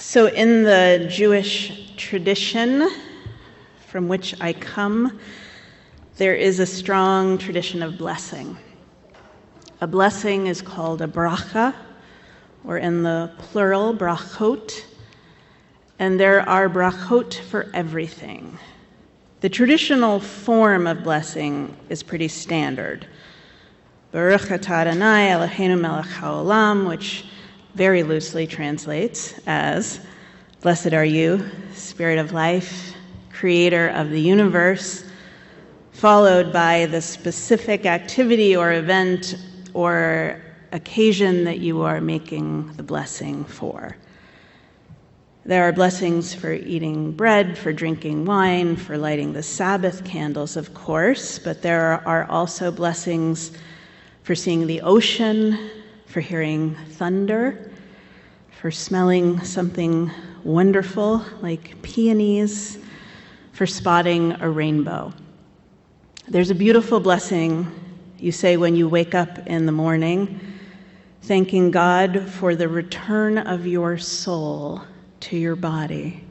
So in the Jewish tradition from which I come, there is a strong tradition of blessing. A blessing is called a bracha, or in the plural, brachot, and there are brachot for everything. The traditional form of blessing is pretty standard. Baruch atah Adonai Eloheinu melech haolam, which very loosely translates as, "Blessed are you, Spirit of life, creator of the universe," followed by the specific activity or event or occasion that you are making the blessing for. There are blessings for eating bread, for drinking wine, for lighting the Sabbath candles, of course, but there are also blessings for seeing the ocean, for hearing thunder, for smelling something wonderful like peonies, for spotting a rainbow. There's a beautiful blessing you say when you wake up in the morning, thanking God for the return of your soul to your body.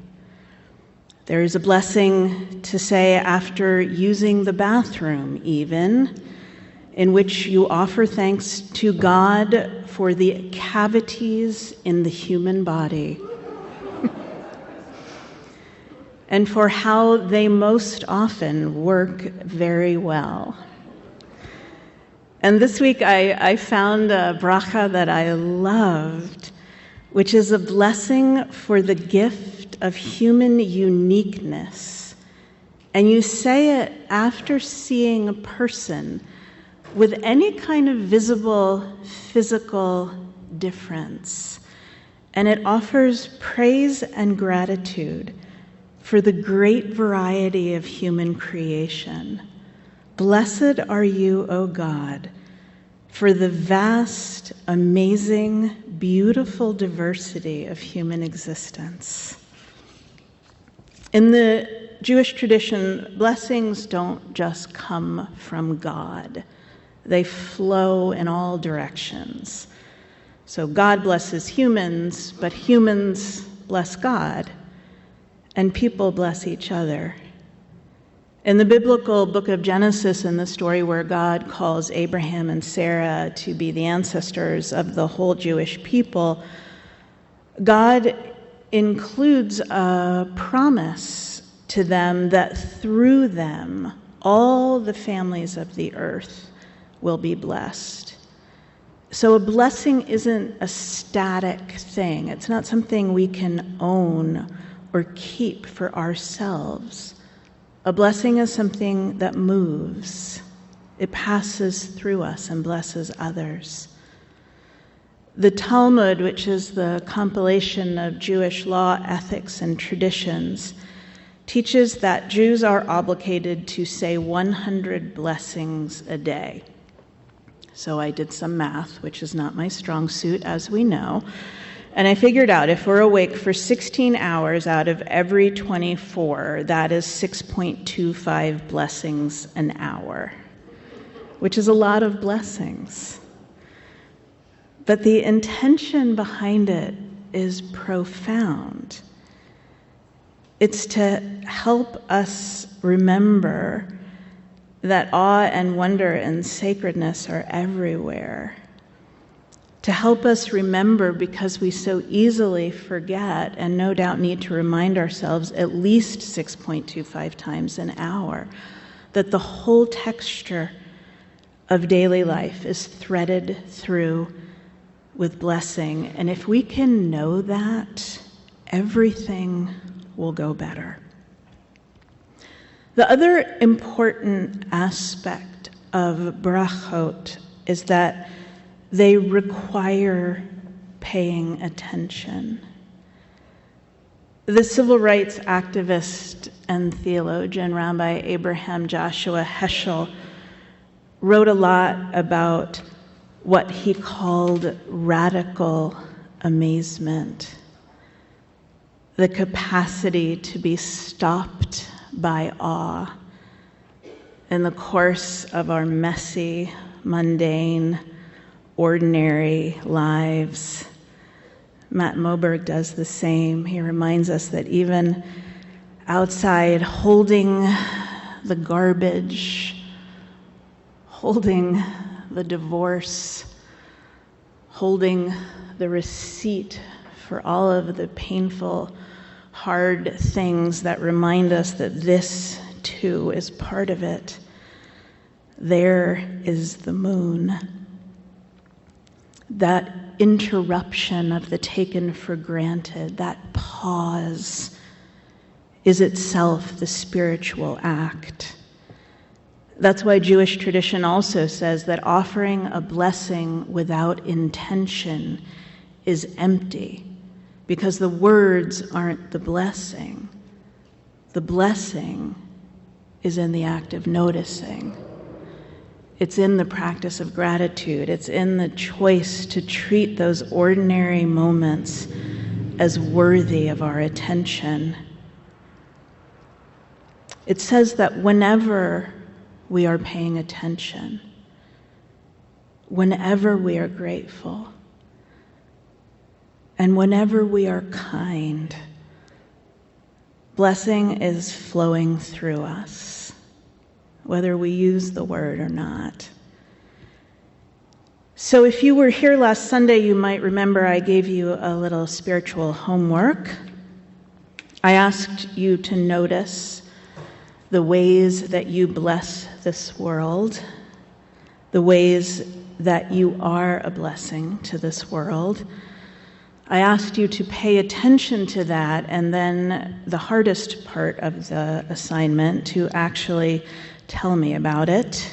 There is a blessing to say after using the bathroom even, in which you offer thanks to God for the cavities in the human body and for how they most often work very well. And this week I found a bracha that I loved, which is a blessing for the gift of human uniqueness. And you say it after seeing a person with any kind of visible physical difference. And it offers praise and gratitude for the great variety of human creation. Blessed are you, O God, for the vast, amazing, beautiful diversity of human existence. In the Jewish tradition, blessings don't just come from God. They flow in all directions. So God blesses humans, but humans bless God, and people bless each other. In the biblical book of Genesis, in the story where God calls Abraham and Sarah to be the ancestors of the whole Jewish people, God includes a promise to them that through them, all the families of the earth will be blessed. So a blessing isn't a static thing. It's not something we can own or keep for ourselves. A blessing is something that moves. It passes through us and blesses others. The Talmud, which is the compilation of Jewish law, ethics, and traditions, teaches that Jews are obligated to say 100 blessings a day. So I did some math, which is not my strong suit, as we know. And I figured out if we're awake for 16 hours out of every 24, that is 6.25 blessings an hour, which is a lot of blessings. But the intention behind it is profound. It's to help us remember that awe and wonder and sacredness are everywhere. To help us remember, because we so easily forget and no doubt need to remind ourselves at least 6.25 times an hour, that the whole texture of daily life is threaded through with blessing. And if we can know that, everything will go better. The other important aspect of brachot is that they require paying attention. The civil rights activist and theologian Rabbi Abraham Joshua Heschel wrote a lot about what he called radical amazement, the capacity to be stopped by awe in the course of our messy, mundane, ordinary lives, Matt Moberg does the same. He reminds us that even outside, holding the garbage, holding the divorce, holding the receipt for all of the painful, hard things that remind us that this too is part of it. There is the moon. That interruption of the taken for granted, that pause, is itself the spiritual act. That's why Jewish tradition also says that offering a blessing without intention is empty, because the words aren't the blessing. The blessing is in the act of noticing. It's in the practice of gratitude. It's in the choice to treat those ordinary moments as worthy of our attention. It says that whenever we are paying attention, whenever we are grateful, and whenever we are kind, blessing is flowing through us, whether we use the word or not. So if you were here last Sunday, you might remember I gave you a little spiritual homework. I asked you to notice the ways that you bless this world, the ways that you are a blessing to this world. I asked you to pay attention to that, and then the hardest part of the assignment, to actually tell me about it.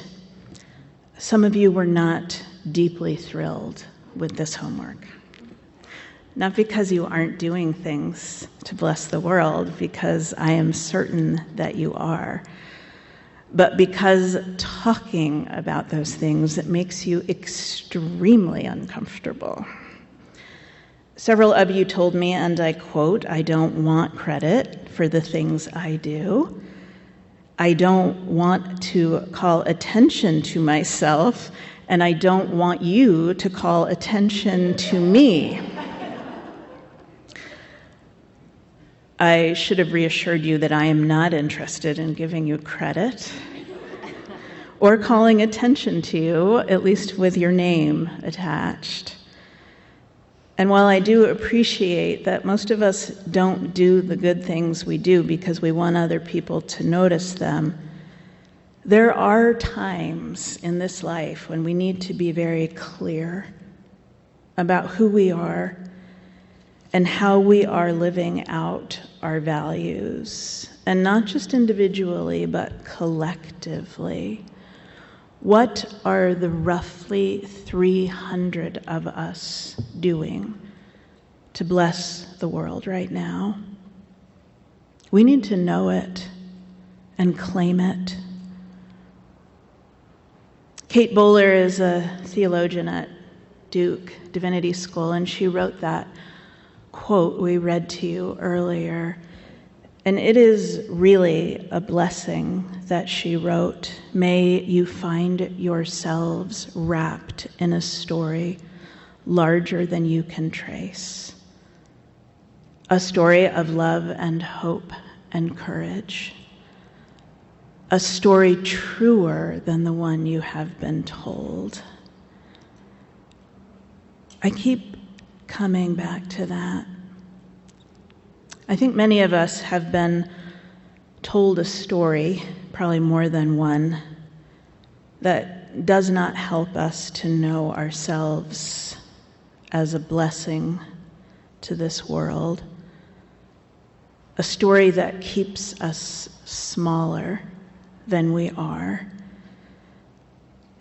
Some of you were not deeply thrilled with this homework. Not because you aren't doing things to bless the world, because I am certain that you are, but because talking about those things, it makes you extremely uncomfortable. Several of you told me, and I quote, "I don't want credit for the things I do. I don't want to call attention to myself, and I don't want you to call attention to me." I should have reassured you that I am not interested in giving you credit or calling attention to you, at least with your name attached. And while I do appreciate that most of us don't do the good things we do because we want other people to notice them, there are times in this life when we need to be very clear about who we are and how we are living out our values, and not just individually, but collectively. What are the roughly 300 of us doing to bless the world right now? We need to know it and claim it. Kate Bowler is a theologian at Duke Divinity School, and she wrote that quote we read to you earlier. And it is really a blessing that she wrote. "May you find yourselves wrapped in a story larger than you can trace. A story of love and hope and courage. A story truer than the one you have been told." I keep coming back to that. I think many of us have been told a story, probably more than one, that does not help us to know ourselves as a blessing to this world. A story that keeps us smaller than we are.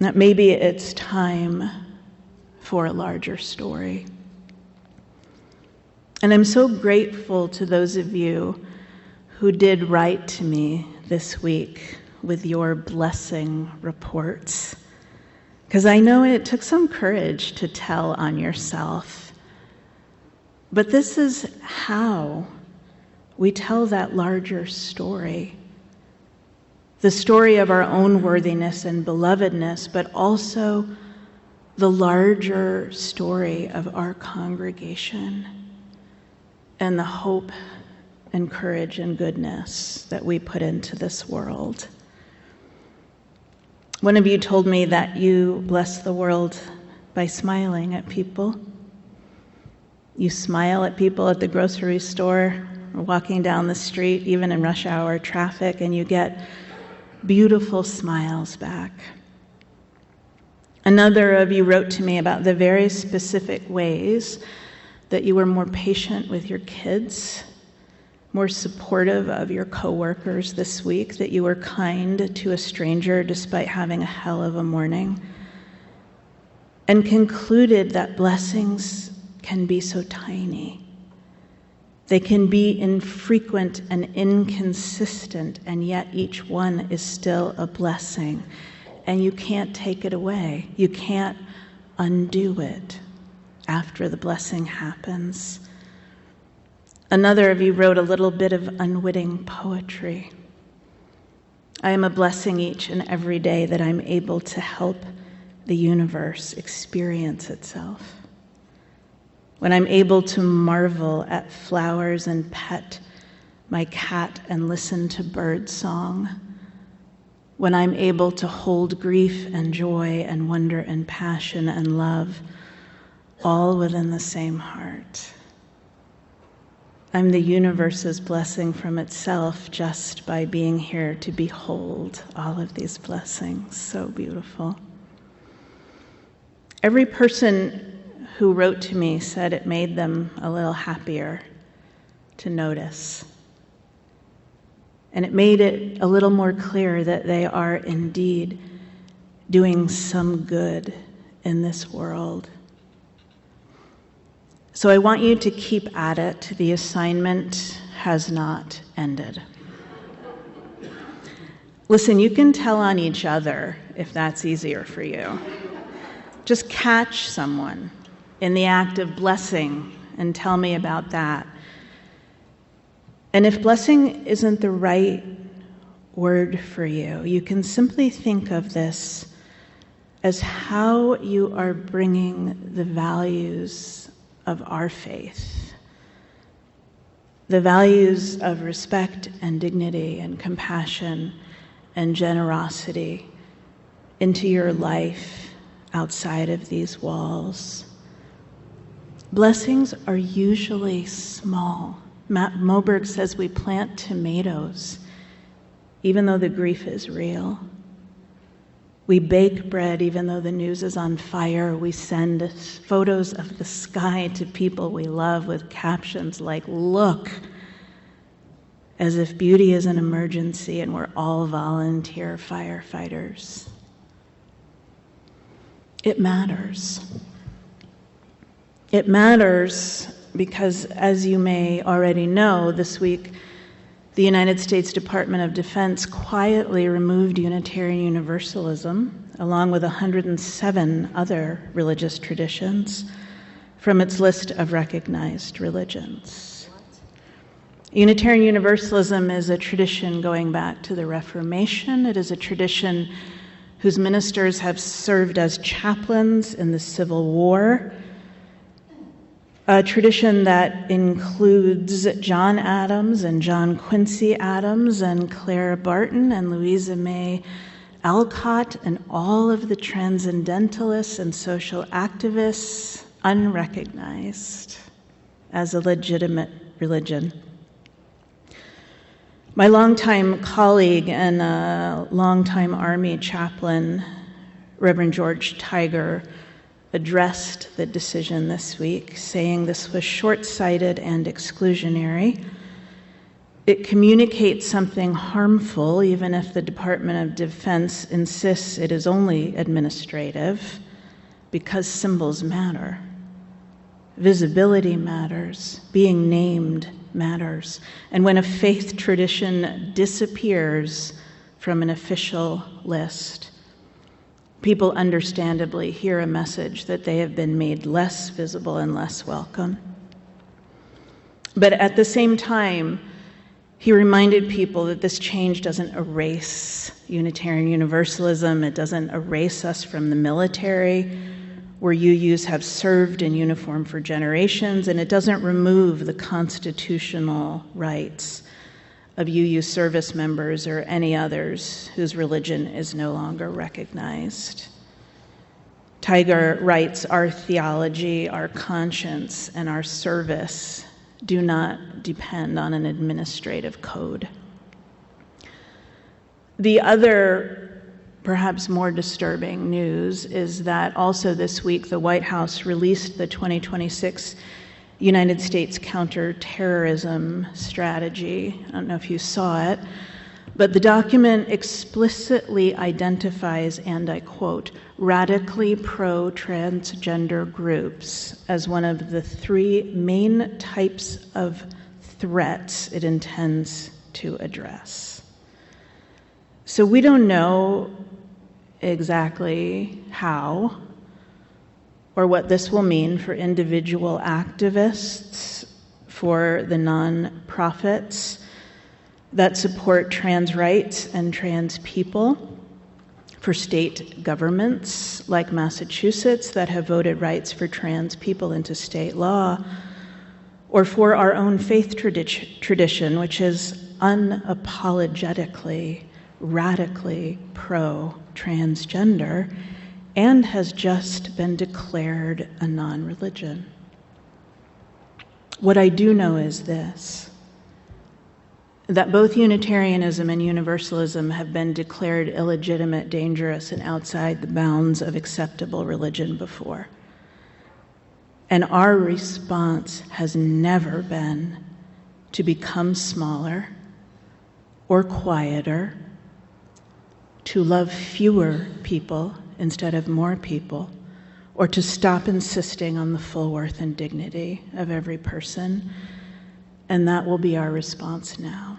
That maybe it's time for a larger story. And I'm so grateful to those of you who did write to me this week with your blessing reports, because I know it took some courage to tell on yourself. But this is how we tell that larger story. The story of our own worthiness and belovedness, but also the larger story of our congregation. and the hope and courage and goodness that we put into this world. One of you told me that you bless the world by smiling at people. You smile at people at the grocery store, or walking down the street, even in rush hour traffic, and you get beautiful smiles back. Another of you wrote to me about the very specific ways that you were more patient with your kids, more supportive of your coworkers this week, that you were kind to a stranger despite having a hell of a morning, and concluded that blessings can be so tiny. They can be infrequent and inconsistent, and yet each one is still a blessing. And you can't take it away. You can't undo it after the blessing happens. Another of you wrote a little bit of unwitting poetry. I am a blessing each and every day that I'm able to help the universe experience itself. When I'm able to marvel at flowers and pet my cat and listen to bird song. When I'm able to hold grief and joy and wonder and passion and love all within the same heart. I'm the universe's blessing from itself just by being here to behold all of these blessings. So beautiful. Every person who wrote to me said it made them a little happier to notice. And it made it a little more clear that they are indeed doing some good in this world. So I want you to keep at it. The assignment has not ended. Listen, you can tell on each other if that's easier for you. Just catch someone in the act of blessing and tell me about that. And if blessing isn't the right word for you, you can simply think of this as how you are bringing the values of our faith, the values of respect and dignity and compassion and generosity into your life outside of these walls. Blessings are usually small. Matt Moberg says we plant tomatoes, even though the grief is real. We bake bread, even though the news is on fire. We send photos of the sky to people we love with captions like, "Look," as if beauty is an emergency and we're all volunteer firefighters. It matters. It matters because, as you may already know, this week the United States Department of Defense quietly removed Unitarian Universalism, along with 107 other religious traditions, from its list of recognized religions. Unitarian Universalism is a tradition going back to the Reformation. It is a tradition whose ministers have served as chaplains in the Civil War. A tradition that includes John Adams and John Quincy Adams and Clara Barton and Louisa May Alcott and all of the transcendentalists and social activists unrecognized as a legitimate religion. My longtime colleague and longtime Army chaplain, Reverend George Tiger, addressed the decision this week, saying this was short-sighted and exclusionary. It communicates something harmful, even if the Department of Defense insists it is only administrative, because symbols matter. Visibility matters. Being named matters. And when a faith tradition disappears from an official list, people understandably hear a message that they have been made less visible and less welcome. But at the same time, he reminded people that this change doesn't erase Unitarian Universalism. It doesn't erase us from the military. where UUs have served in uniform for generations, and it doesn't remove the constitutional rights of UU service members or any others whose religion is no longer recognized. Tiger writes, our theology, our conscience, and our service do not depend on an administrative code. The other, perhaps more disturbing news is that also this week the White House released the 2026 United States counterterrorism strategy. I don't know if you saw it, but the document explicitly identifies, and I quote, radically pro-transgender groups as one of the three main types of threats it intends to address. So we don't know exactly how or what this will mean for individual activists, for the nonprofits that support trans rights and trans people, for state governments like Massachusetts that have voted rights for trans people into state law, or for our own faith tradition, which is unapologetically, radically pro-transgender and has just been declared a non-religion. What I do know is this, that both Unitarianism and Universalism have been declared illegitimate, dangerous, and outside the bounds of acceptable religion before. And our response has never been to become smaller or quieter, to love fewer people instead of more people, or to stop insisting on the full worth and dignity of every person. And that will be our response now.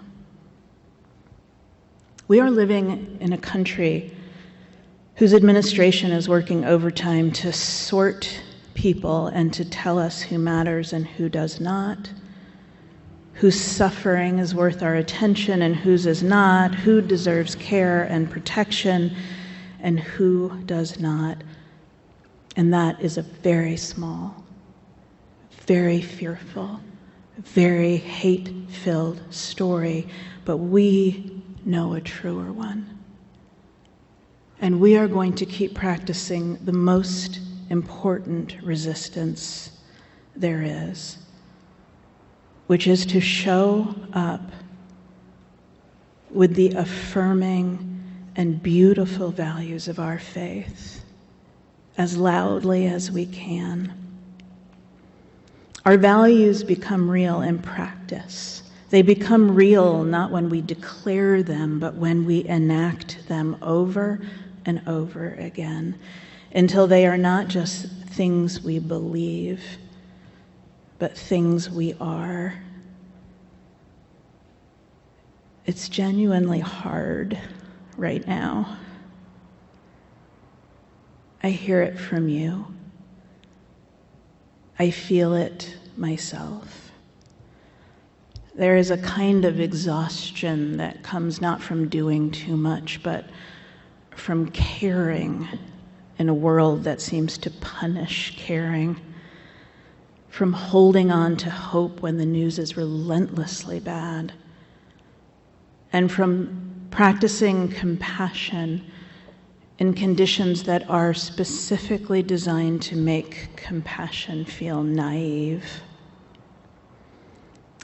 We are living in a country whose administration is working overtime to sort people and to tell us who matters and who does not, whose suffering is worth our attention and whose is not, who deserves care and protection and who does not. And that is a very small, very fearful, very hate-filled story, but we know a truer one. And we are going to keep practicing the most important resistance there is, which is to show up with the affirming and beautiful values of our faith as loudly as we can. Our values become real in practice. They become real not when we declare them, but when we enact them over and over again, until they are not just things we believe, but things we are. It's genuinely hard right now. I hear it from you. I feel it myself. There is a kind of exhaustion that comes not from doing too much, but from caring in a world that seems to punish caring, from holding on to hope when the news is relentlessly bad, and from practicing compassion in conditions that are specifically designed to make compassion feel naive.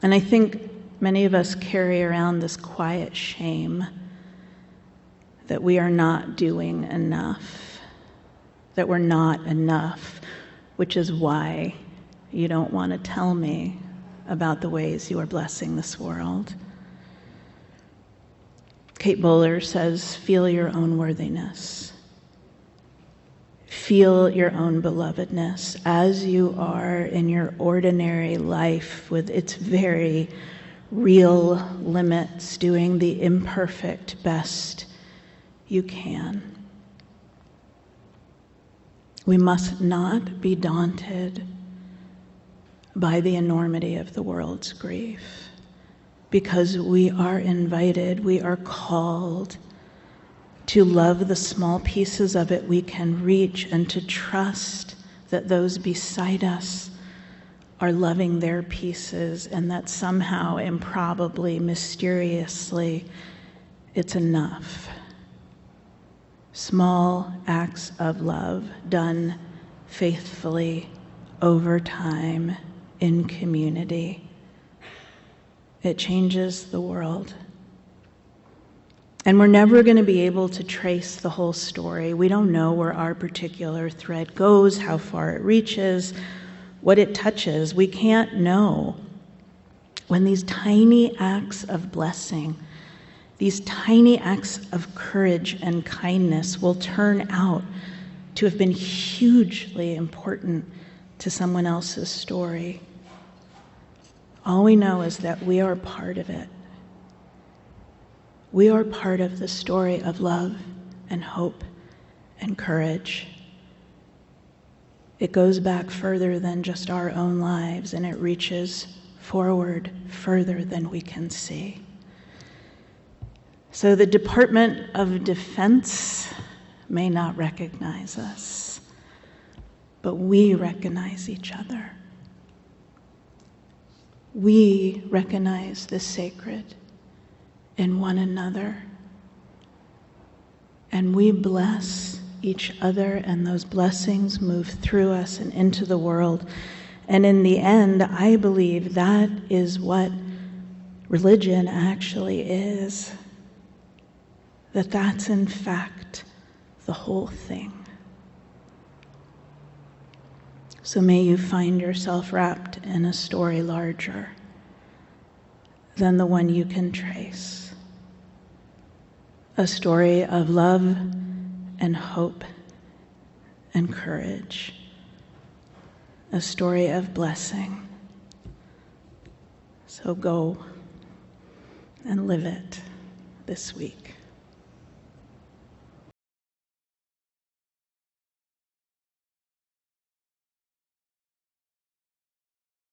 And I think many of us carry around this quiet shame that we are not doing enough, that we're not enough, which is why you don't want to tell me about the ways you are blessing this world. Kate Bowler says, feel your own worthiness. Feel your own belovedness as you are in your ordinary life with its very real limits, doing the imperfect best you can. We must not be daunted by the enormity of the world's grief, because we are invited, we are called to love the small pieces of it we can reach and to trust that those beside us are loving their pieces, and that somehow, improbably, mysteriously, it's enough. Small acts of love done faithfully over time in community. It changes the world. And we're never going to be able to trace the whole story. We don't know where our particular thread goes, how far it reaches, what it touches. We can't know when these tiny acts of blessing, these tiny acts of courage and kindness will turn out to have been hugely important to someone else's story. All we know is that we are part of it. We are part of the story of love and hope and courage. It goes back further than just our own lives, and it reaches forward further than we can see. So the Department of Defense may not recognize us, but we recognize each other. We recognize the sacred in one another, and we bless each other, and those blessings move through us and into the world. And in the end, I believe that is what religion actually is. That's in fact the whole thing. So may you find yourself wrapped in a story larger than the one you can trace. A story of love and hope and courage. A story of blessing. So go and live it this week.